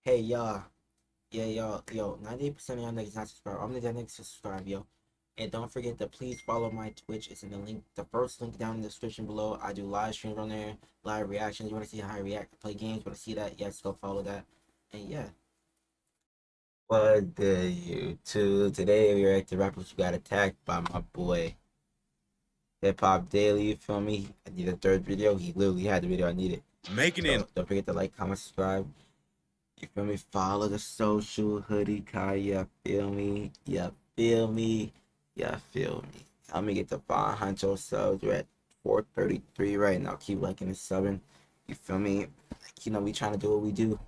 Hey y'all, yeah y'all, yo, 98% of y'all niggas not subscribed. I'm the niggas to subscribe, yo. And don't forget to please follow my Twitch. It's in the link, the first link down in the description below. I do live streams on there, live reactions. You want to see how I react to play games? You want to see that? Yes, go follow that. And yeah. What the YouTube? Today we react to rappers who got attacked by my boy Hip Hop Daily. You feel me? I need a third video. He literally had the video I needed. Making it. Don't forget to like, comment, subscribe. You feel me? Follow the social hoodie Kai. Yeah, feel me? Yeah, feel me? Yeah, feel me? I'm gonna get to 500 subs. We're at 433 right now. Keep liking and subbing. You feel me? You know, we trying to do what we do.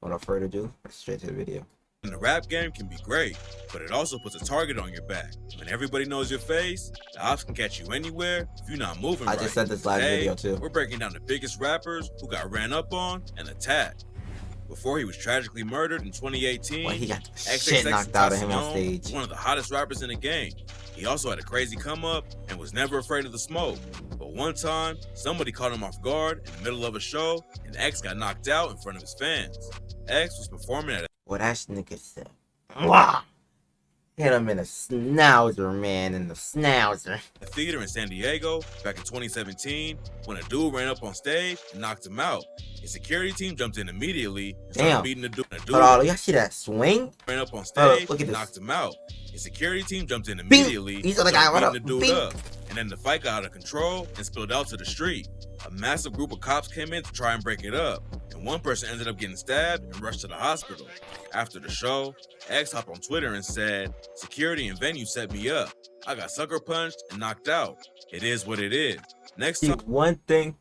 Without further ado, let's straight to the video. The rap game can be great, but it also puts a target on your back. When everybody knows your face, the ops can catch you anywhere if you're not moving right. I just said this live video too. We're breaking down the biggest rappers who got ran up on and attacked. Before he was tragically murdered in 2018, he got shit knocked out of him on stage. One of the hottest rappers in the game. He also had a crazy come up and was never afraid of the smoke. But one time, somebody caught him off guard in the middle of a show, and X got knocked out in front of his fans. X was performing at what that nigga said. Wow. Hit him in the schnauzer, man, in the schnauzer. A theater in San Diego back in 2017 when a dude ran up on stage and knocked him out. His security team jumped in immediately and started beating the dude. Hold on, y'all see that swing? Ran up on stage and knocked him out. His security team jumped in immediately and started beating the dude up. And then the fight got out of control and spilled out to the street. A massive group of cops came in to try and break it up, and one person ended up getting stabbed and rushed to the hospital. After the show, X hopped on Twitter and said, "Security and venue set me up. I got sucker punched and knocked out. It is what it is." Next time, one thing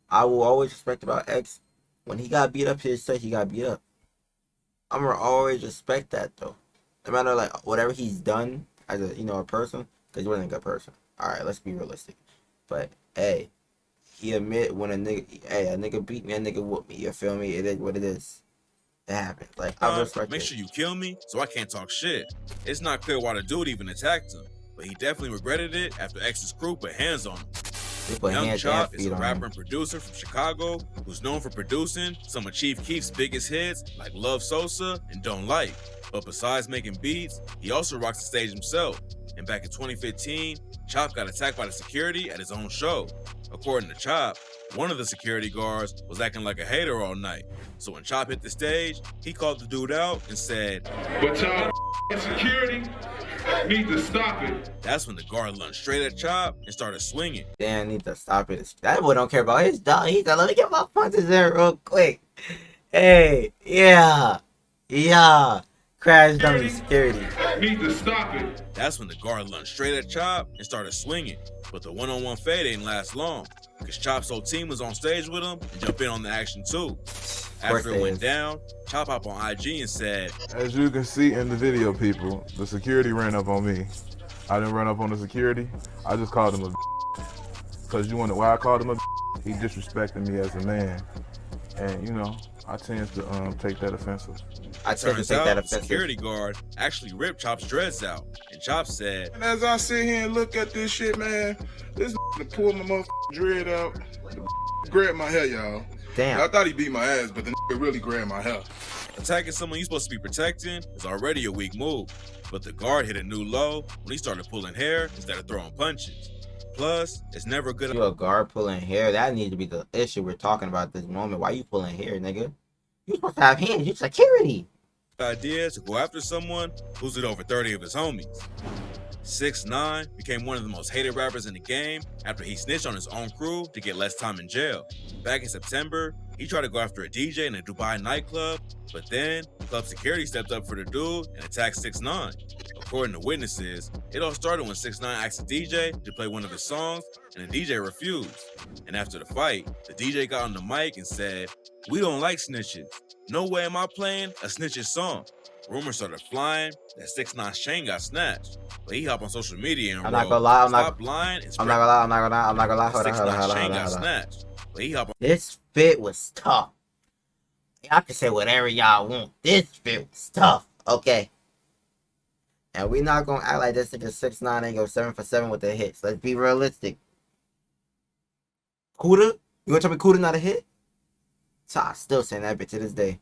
I will always respect about X, when he got beat up, he said he got beat up. I'm gonna always respect that though. No matter like whatever he's done as a a person, because he wasn't a good person. Alright, let's be realistic. But hey, he admit when a nigga beat me, a nigga whooped me. You feel me? It is what it is. It happened. Like I respect make sure you kill me so I can't talk shit. It's not clear why the dude even attacked him, but he definitely regretted it after X's crew put hands on him. Young Chop is a rapper and producer from Chicago who's known for producing some of Chief Keef's biggest hits like Love Sosa and Don't Like. But besides making beats, he also rocks the stage himself. And back in 2015, Chop got attacked by the security at his own show. According to Chop, one of the security guards was acting like a hater all night. So when Chop hit the stage, he called the dude out and said, "But y'all security need to stop it." That's when the guard lunged straight at Chop and started swinging. Damn, need to stop it. That boy don't care about his dog. He said, "Let me get my punches in real quick." Hey, yeah. Crash dummy security. Need to stop it. That's when the guard lunged straight at Chop and started swinging. But the one-on-one fade didn't last long, because Chop's whole team was on stage with him and jumped in on the action too. After it went down, Chop hopped on IG and said, "As you can see in the video, people, the security ran up on me. I didn't run up on the security. I just called him a because you wonder why I called him a he disrespected me as a man. And, I tend to take that offensive." Turns out, the security guard actually ripped Chop's dreads out, and Chop said, "And as I sit here and look at this shit, man, this pulled my motherfucking dread out, grabbed my hair, y'all. Damn. I thought he beat my ass, but the really grabbed my hair." Attacking someone you're supposed to be protecting is already a weak move, but the guard hit a new low when he started pulling hair instead of throwing punches. Plus, it's never good. You a guard pulling hair? That needs to be the issue we're talking about this moment. Why you pulling hair, nigga? You supposed to have hands. You security. Idea to go after someone who's with over 30 of his homies. 6ix9ine became one of the most hated rappers in the game after he snitched on his own crew to get less time in jail. Back in September, he tried to go after a DJ in a Dubai nightclub, but then club security stepped up for the dude and attacked 6ix9ine. According to witnesses, it all started when 6ix9ine asked the DJ to play one of his songs, and the DJ refused. And after the fight, the DJ got on the mic and said, "We don't like snitches. No way am I playing a snitch's song." Rumors started flying that 6ix9ine's chain got snatched, but he hopped on social media and I'm not gonna lie, "Stop lying and I'm not gonna lie. Hold 6ix9ine's chain on. got snatched, but he hopped on. This fit was tough. Y'all can say whatever y'all want. This fit was tough. Okay. And we not gonna act like this nigga 6ix9ine ain't go 7 for 7 with the hits. Let's be realistic. Kuda? You gonna tell me Kuda not a hit? So I still saying that bitch to this day.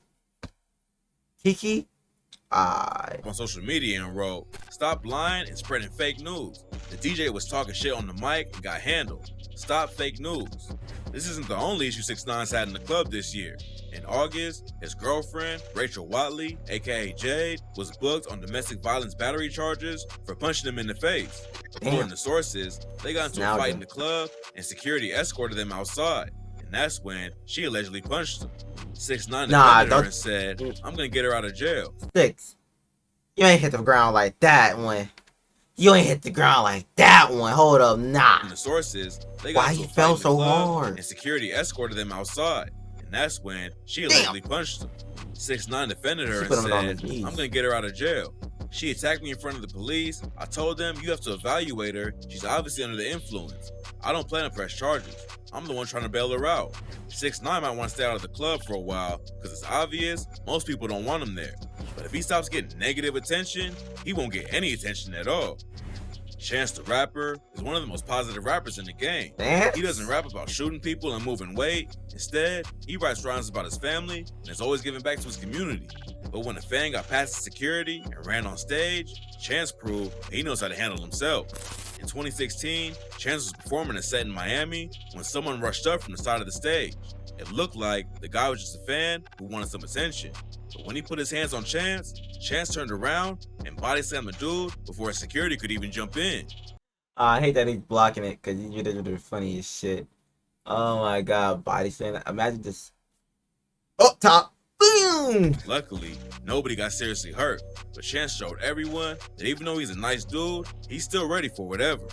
Kiki, on social media and wrote, "Stop lying and spreading fake news. The DJ was talking shit on the mic and got handled. Stop fake news." This isn't the only issue 6ix9ine's had in the club this year. In August, his girlfriend, Rachel Watley, aka Jade, was booked on domestic violence battery charges for punching him in the face. According to sources, they got into a fight in the club and security escorted them outside. And that's when she allegedly punched him. 6ix9ine defended her and said, "I'm gonna get her out of jail." Six, you ain't hit the ground like that one. You ain't hit the ground like that one. Hold up, nah. And the sources, they got into a fight in the club and security escorted them outside. And that's when she allegedly punched him. 6ix9ine defended her and said, "I'm gonna get her out of jail. She attacked me in front of the police. I told them you have to evaluate her. She's obviously under the influence. I don't plan to press charges. I'm the one trying to bail her out." 6ix9ine might want to stay out of the club for a while because it's obvious most people don't want him there. But if he stops getting negative attention, he won't get any attention at all. Chance the Rapper is one of the most positive rappers in the game. He doesn't rap about shooting people and moving weight. Instead, he writes rhymes about his family and is always giving back to his community. But when a fan got past his security and ran on stage, Chance proved he knows how to handle himself. In 2016, Chance was performing a set in Miami when someone rushed up from the side of the stage. It looked like the guy was just a fan who wanted some attention. But when he put his hands on Chance, Chance turned around and body slammed the dude before his security could even jump in. I hate that he's blocking it because you did the funniest shit. Oh my god, body slam. Imagine this. Up top. Boom! Luckily, nobody got seriously hurt, but Chance showed everyone that even though he's a nice dude, he's still ready for whatever.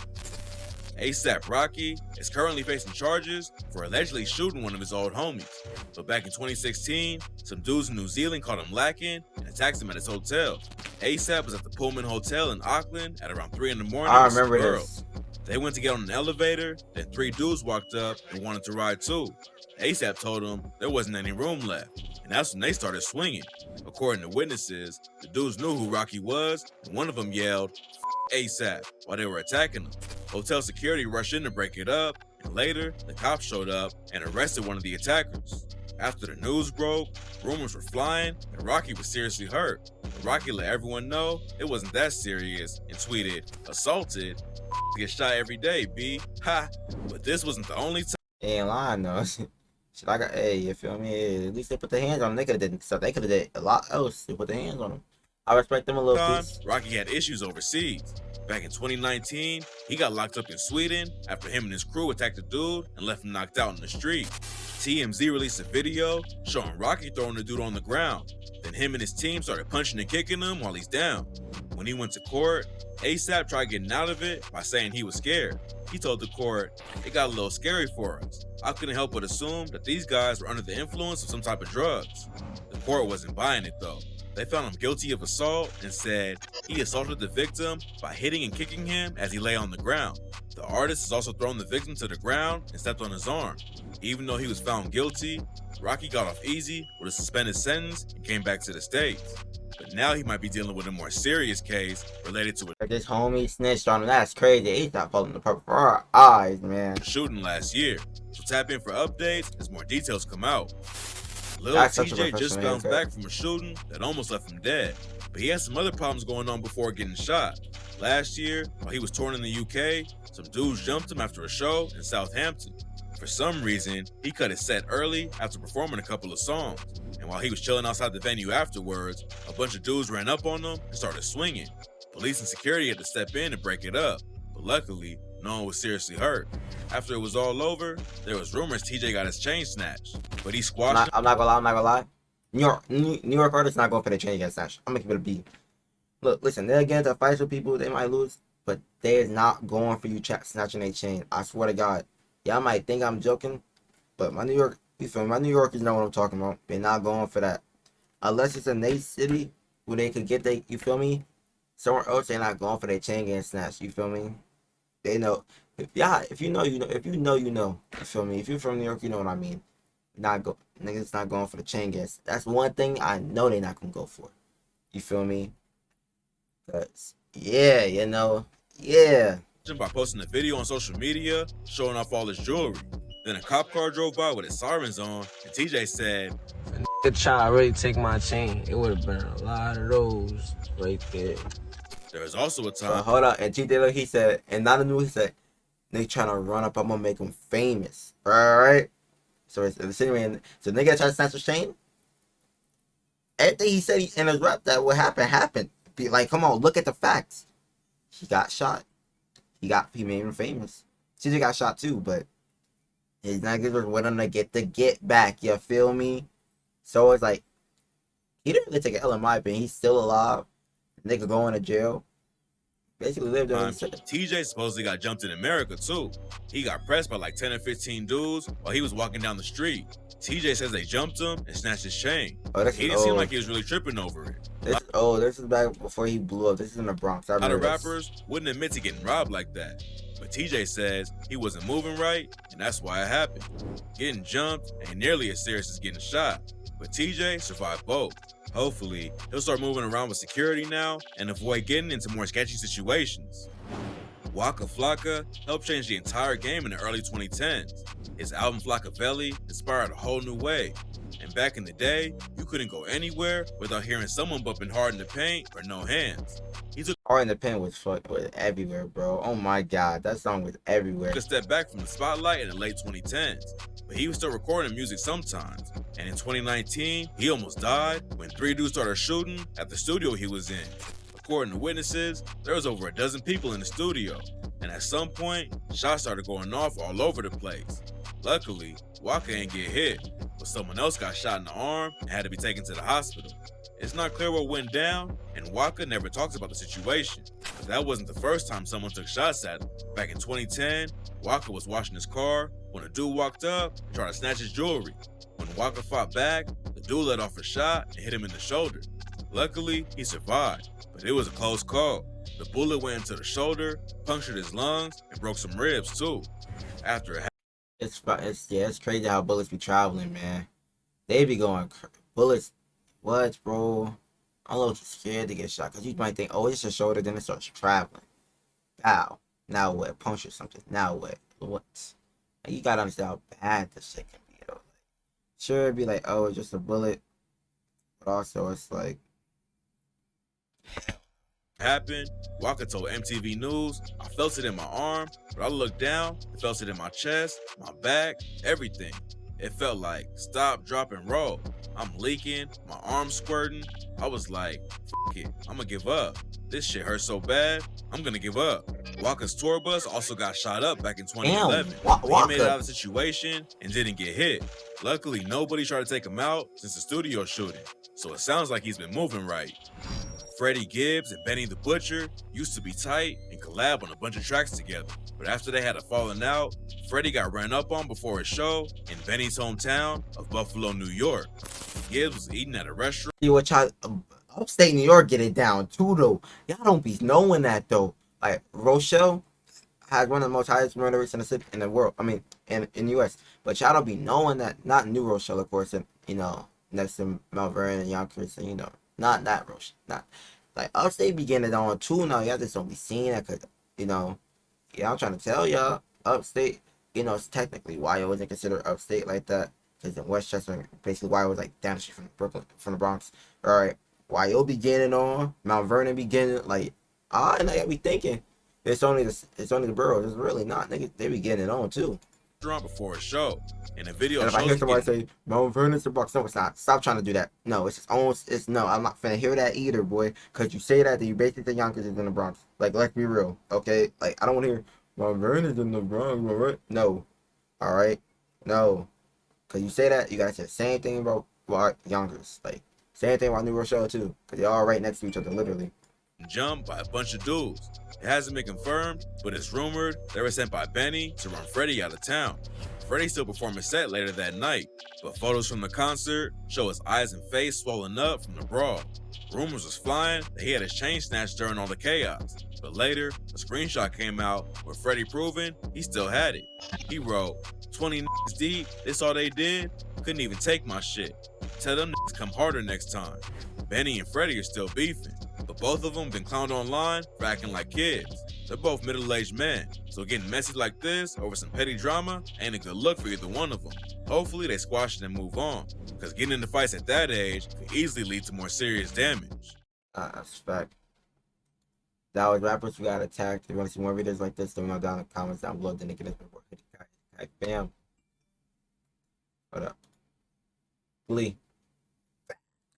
ASAP Rocky is currently facing charges for allegedly shooting one of his old homies. But back in 2016, some dudes in New Zealand caught him lacking and attacked him at his hotel. ASAP was at the Pullman Hotel in Auckland at around 3 in the morning. I remember this. They went to get on an elevator, then 3 dudes walked up and wanted to ride too. ASAP told them there wasn't any room left, and that's when they started swinging. According to witnesses, the dudes knew who Rocky was, and one of them yelled, "ASAP," while they were attacking him. Hotel security rushed in to break it up, and later, the cops showed up and arrested one of the attackers. After the news broke, rumors were flying that Rocky was seriously hurt. But Rocky let everyone know it wasn't that serious and tweeted, "Assaulted? Get shot every day, B. Ha." But this wasn't the only time. They ain't lying though. Shit, I got, hey, you feel me? Hey, at least they put their hands on him. They could have did stuff. They could have did a lot else. They put their hands on him. I respect them a little bit. Rocky had issues overseas. Back in 2019, he got locked up in Sweden after him and his crew attacked a dude and left him knocked out in the street. TMZ released a video showing Rocky throwing the dude on the ground. Then him and his team started punching and kicking him while he's down. When he went to court, ASAP tried getting out of it by saying he was scared. He told the court, "It got a little scary for us. I couldn't help but assume that these guys were under the influence of some type of drugs." The court wasn't buying it though. They found him guilty of assault and said he assaulted the victim by hitting and kicking him as he lay on the ground. The artist has also thrown the victim to the ground and stepped on his arm. Even though he was found guilty, Rocky got off easy with a suspended sentence and came back to the States. But now he might be dealing with a more serious case related to This homie snitched on him. That's crazy. He's not falling apart for our eyes, man. a shooting last year. So tap in for updates as more details come out. Lil That's such a TJ just professional bounced haircut. back from a shooting that almost left him dead. But he had some other problems going on before getting shot. Last year, while he was touring in the UK, some dudes jumped him after a show in Southampton. For some reason, he cut his set early after performing a couple of songs. And while he was chilling outside the venue afterwards, a bunch of dudes ran up on him and started swinging. Police and security had to step in and break it up. But luckily, no one was seriously hurt. After it was all over, there was rumors TJ got his chain snatched, but he squashed I'm not gonna lie. New York artists not going for the chain against Snatch. I'm gonna keep it a beat. Look, listen, they're against the fights with people, they might lose, but they're not going for you snatching their chain. I swear to God. Y'all might think I'm joking, but my New York, you feel me? My New Yorkers know what I'm talking about. They're not going for that. Unless it's in their city where they could get they, you feel me? Somewhere else, they're not going for their chain getting snatched, you feel me? They know. If you know, you know. If you know, you know. You feel me? If you're from New York, you know what I mean. Niggas not going for the chain gas. That's one thing I know they're not gonna go for. You feel me? Cause yeah, you know, yeah. by posting a video on social media showing off all his jewelry. Then a cop car drove by with its sirens on, and TJ said, The child really take my chain. It would have been a lot of those right there. there was also a So time hold on, and G Dilla, he said, and not a new, he said, nigga trying to run up, I'm gonna make him famous. Alright? So it's the same. So nigga tried to snatch his chain. Everything he said in his rap that would happen happened. Be like, come on, look at the facts. He got shot. He made him famous. CJ got shot too, but his niggas went on to get back. You feel me? So it's like he didn't really take an L in my opinion. He's still alive. Nigga going to jail. Basically lived on his TJ supposedly got jumped in America too. He got pressed by like 10 or 15 dudes while he was walking down the street. TJ says they jumped him and snatched his chain. Oh, He didn't seem like he was really tripping over it. This is back before he blew up. This is in the Bronx. A lot of rappers wouldn't admit to getting robbed like that. But TJ says he wasn't moving right, and that's why it happened. Getting jumped ain't nearly as serious as getting shot. But TJ survived both. Hopefully, he'll start moving around with security now and avoid getting into more sketchy situations. Waka Flocka helped change the entire game in the early 2010s. His album Flockavelli inspired a whole new wave. And back in the day, you couldn't go anywhere without hearing someone bumping Hard in the Paint or No Hands. He took Hard in the Paint was everywhere, bro. Oh my god, that song was everywhere. a step back from the spotlight in the late 2010s, but he was still recording music sometimes. And in 2019, he almost died when 3 dudes started shooting at the studio he was in. According to witnesses, there was over a dozen people in the studio, and at some point, shots started going off all over the place. Luckily, Waka ain't get hit, but someone else got shot in the arm and had to be taken to the hospital. It's not clear what went down, and Waka never talks about the situation. But that wasn't the first time someone took shots at him. Back in 2010, Waka was washing his car when a dude walked up and tried to snatch his jewelry. When Waka fought back, the dude let off a shot and hit him in the shoulder. Luckily, he survived, but it was a close call. The bullet went into the shoulder, punctured his lungs, and broke some ribs too. After it It's crazy how bullets be traveling, man. They be going bullets. What, bro? I'm a little scared to get shot because you might think, oh, it's your shoulder, then it starts traveling. Pow. Now what? Puncture something. Now what? What? And you gotta understand how bad this shit can be, though. Sure, it'd be like, oh, it's just a bullet, but also it's like. happened, Waka told MTV News, I felt it in my arm, but I looked down, felt it in my chest, my back, everything. It felt like stop, drop, and roll. I'm leaking, my arm's squirting. I was like, F it, I'm gonna give up. This shit hurts so bad, I'm gonna give up. Waka's tour bus also got shot up back in 2011. He made it out of the situation and didn't get hit. Luckily, nobody tried to take him out since the studio shooting, so it sounds like he's been moving right. Freddie Gibbs and Benny the Butcher used to be tight and collab on a bunch of tracks together. But after they had a falling out, Freddie got ran up on before his show in Benny's hometown of Buffalo, New York. Gibbs was eating at a restaurant. You what y'all upstate New York get it down too though. Y'all don't be knowing that though. Like Rochelle has one of the most highest murder rates in the world. I mean, in the US. But y'all don't be knowing that. Not New Rochelle, of course, and next to Mount Vernon and Yonkers, and not that Rochelle. Not like upstate be getting it on too now. Y'all just don't be seeing that because I'm trying to tell y'all, upstate, it's technically why it wasn't considered upstate like that. Because in Westchester, basically why it was like down the street from Brooklyn, from the Bronx. Alright, why you'll be getting on, Mount Vernon be getting like, I know y'all be thinking it's only the boroughs. It's really not, nigga. They be getting it on too. Before a show. In a video, And if I hear somebody say Mount Vernon's the Bronx, no, it's not. Stop trying to do that. No, it's no. I'm not finna hear that either, boy. Cause you say that, then you basically think Yonkers is in the Bronx. Like, let's be real, okay? Like, I don't want to hear Mount Vernon's in the Bronx, alright? No, all right, no. Cause you say that, you gotta say the same thing about Yonkers. Like, same thing about New Rochelle too. Cause they're all right next to each other, literally. Jumped by a bunch of dudes. It hasn't been confirmed, but it's rumored they were sent by Benny to run Freddie out of town. Freddie still performed a set later that night, but photos from the concert show his eyes and face swollen up from the brawl. Rumors was flying that he had his chain snatched during all the chaos, but later, a screenshot came out with Freddie proving he still had it. He wrote, 20 niggas deep, this all they did? Couldn't even take my shit. Tell them niggas come harder next time. Benny and Freddie are still beefing, but both of them been clowned online for acting like kids. They're both middle-aged men, so getting messy like this over some petty drama ain't a good look for either one of them. Hopefully they squash it and move on, because getting into fights at that age could easily lead to more serious damage. That's a fact. That was rappers we got attacked. If you want to see more videos like this, let me know down in the comments down below. Then they can bam. What up? Glee.